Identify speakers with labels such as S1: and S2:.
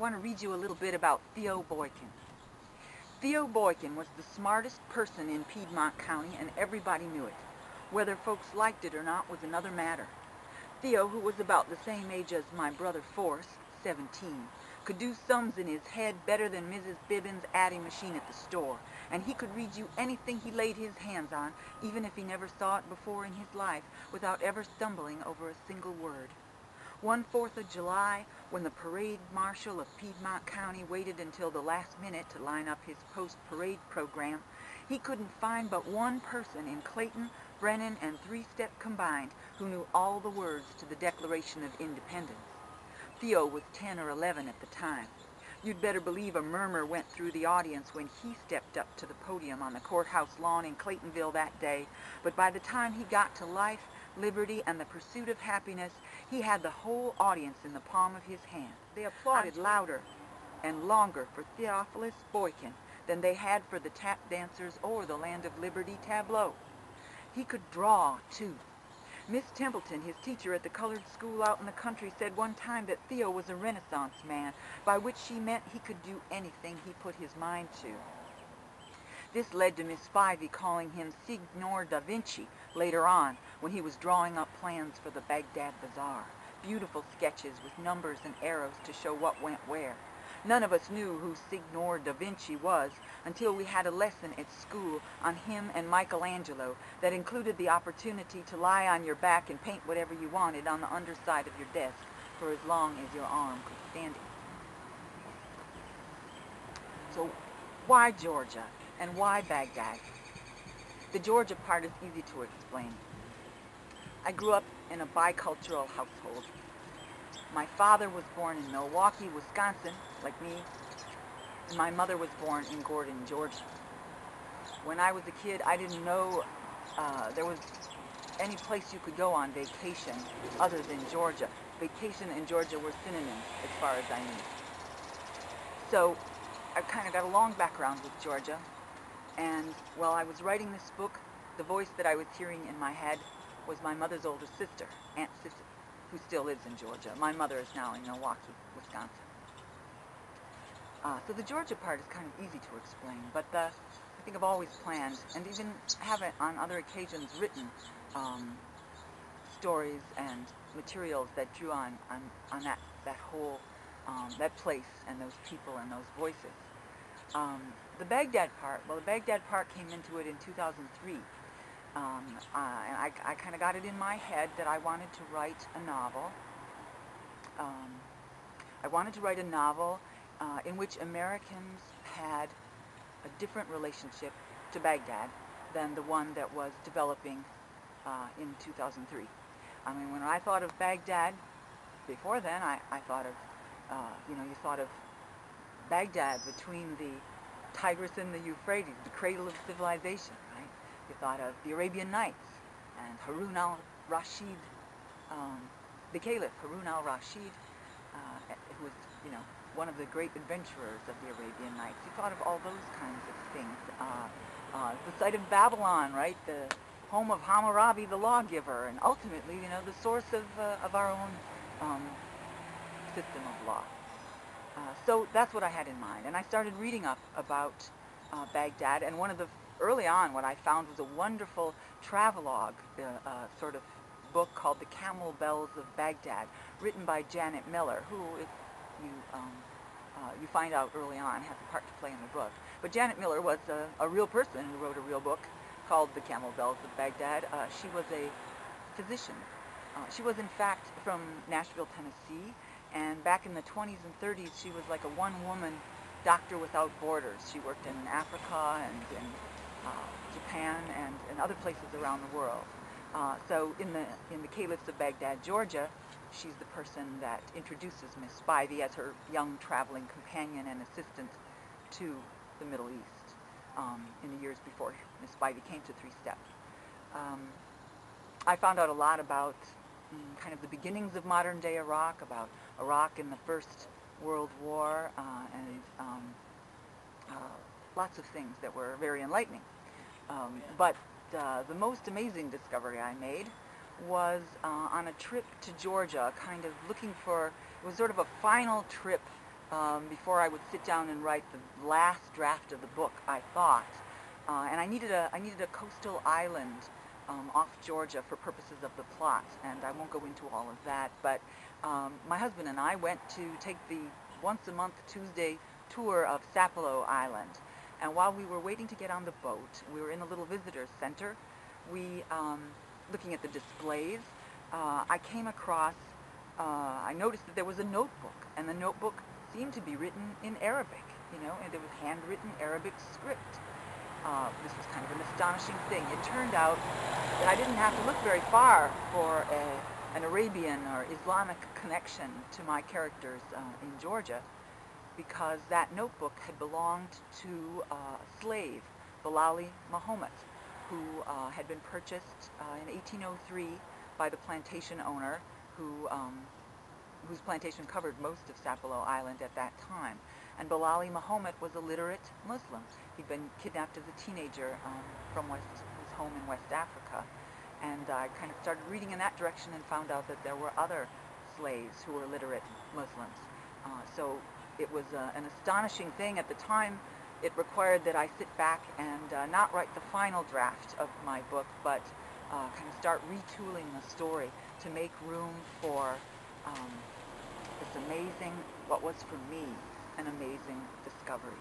S1: want to read you a little bit about Theo Boykin. Theo Boykin was the smartest person in Piedmont County, and everybody knew it. Whether folks liked it or not was another matter. Theo, who was about the same age as my brother Forrest, 17, could do sums in his head better than Mrs. Bibbin's adding machine at the store, and he could read you anything he laid his hands on, even if he never saw it before in his life, without ever stumbling over a single word. One 4th of July, when the parade marshal of Piedmont County waited until the last minute to line up his post-parade program, he couldn't find but one person in Clayton, Brennan, and Three-Step combined who knew all the words to the Declaration of Independence. Theo was 10 or 11 at the time. You'd better believe a murmur went through the audience when he stepped up to the podium on the courthouse lawn in Claytonville that day, but by the time he got to life, liberty, and the pursuit of happiness, he had the whole audience in the palm of his hand. They applauded louder and longer for Theophilus Boykin than they had for the tap dancers or the Land of Liberty tableau. He could draw, too. Miss Templeton, his teacher at the colored school out in the country, said one time that Theo was a Renaissance man, by which she meant he could do anything he put his mind to. This led to Miss Spivey calling him Signor da Vinci later on, when he was drawing up plans for the Baghdad Bazaar. Beautiful sketches with numbers and arrows to show what went where. None of us knew who Signor da Vinci was until we had a lesson at school on him and Michelangelo that included the opportunity to lie on your back and paint whatever you wanted on the underside of your desk for as long as your arm could stand it. So why Georgia and why Baghdad? The Georgia part is easy to explain. I grew up in a bicultural household. My father was born in Milwaukee, Wisconsin, like me, and my mother was born in Gordon, Georgia. When I was a kid, I didn't know there was any place you could go on vacation other than Georgia. Vacation and Georgia were synonyms as far as I knew. So I kind of got a long background with Georgia, and while I was writing this book, the voice that I was hearing in my head was my mother's older sister, Aunt Sissy, who still lives in Georgia. My mother is now in Milwaukee, Wisconsin. So the Georgia part is kind of easy to explain, but I think I've always planned, and even have it on other occasions written, stories and materials that drew on that whole, that place and those people and those voices. The Baghdad part, well, the Baghdad part came into it in 2003. And I kind of got it in my head that I wanted to write a novel. I wanted to write a novel in which Americans had a different relationship to Baghdad than the one that was developing in 2003. I mean, when I thought of Baghdad, before then, I thought of, you thought of Baghdad between the Tigris and the Euphrates, the cradle of civilization, right? You thought of the Arabian Nights and Harun al-Rashid, the Caliph, Harun al-Rashid, who was, one of the great adventurers of the Arabian Nights. You thought of all those kinds of things. The site of Babylon, right? The home of Hammurabi, the lawgiver, and ultimately, the source of our own system of law. So that's what I had in mind. And I started reading up about Baghdad, and early on, what I found was a wonderful travelogue sort of book called The Camel Bells of Baghdad, written by Janet Miller, who, if you find out early on, has a part to play in the book. But Janet Miller was a real person who wrote a real book called The Camel Bells of Baghdad. She was a physician. She was, in fact, from Nashville, Tennessee, and back in the 20s and 30s, she was like a one-woman doctor without borders. She worked in Africa and in Japan and other places around the world. So in the Cailiffs of Baghdad, Georgia, she's the person that introduces Miss Spivey as her young traveling companion and assistant to the Middle East in the years before Miss Spivey came to Three-Step. I found out a lot about kind of the beginnings of modern-day Iraq, about Iraq in the First World War, and lots of things that were very enlightening. But the most amazing discovery I made was on a trip to Georgia, kind of looking for, it was sort of a final trip before I would sit down and write the last draft of the book, I thought. And I needed a coastal island off Georgia for purposes of the plot, and I won't go into all of that, but my husband and I went to take the once-a-month Tuesday tour of Sapelo Island. And while we were waiting to get on the boat, we were in a little visitor center, looking at the displays, I came across, I noticed that there was a notebook, and the notebook seemed to be written in Arabic, and it was handwritten Arabic script. This was kind of an astonishing thing. It turned out that I didn't have to look very far for an Arabian or Islamic connection to my characters in Georgia, because that notebook had belonged to a slave, Bilali Muhammad, who had been purchased in 1803 by the plantation owner whose plantation covered most of Sapelo Island at that time. And Bilali Muhammad was a literate Muslim. He'd been kidnapped as a teenager from his home in West Africa. And I kind of started reading in that direction and found out that there were other slaves who were literate Muslims. So it was an astonishing thing. At the time, it required that I sit back and not write the final draft of my book, but kind of start retooling the story to make room for this amazing, what was for me, an amazing discovery.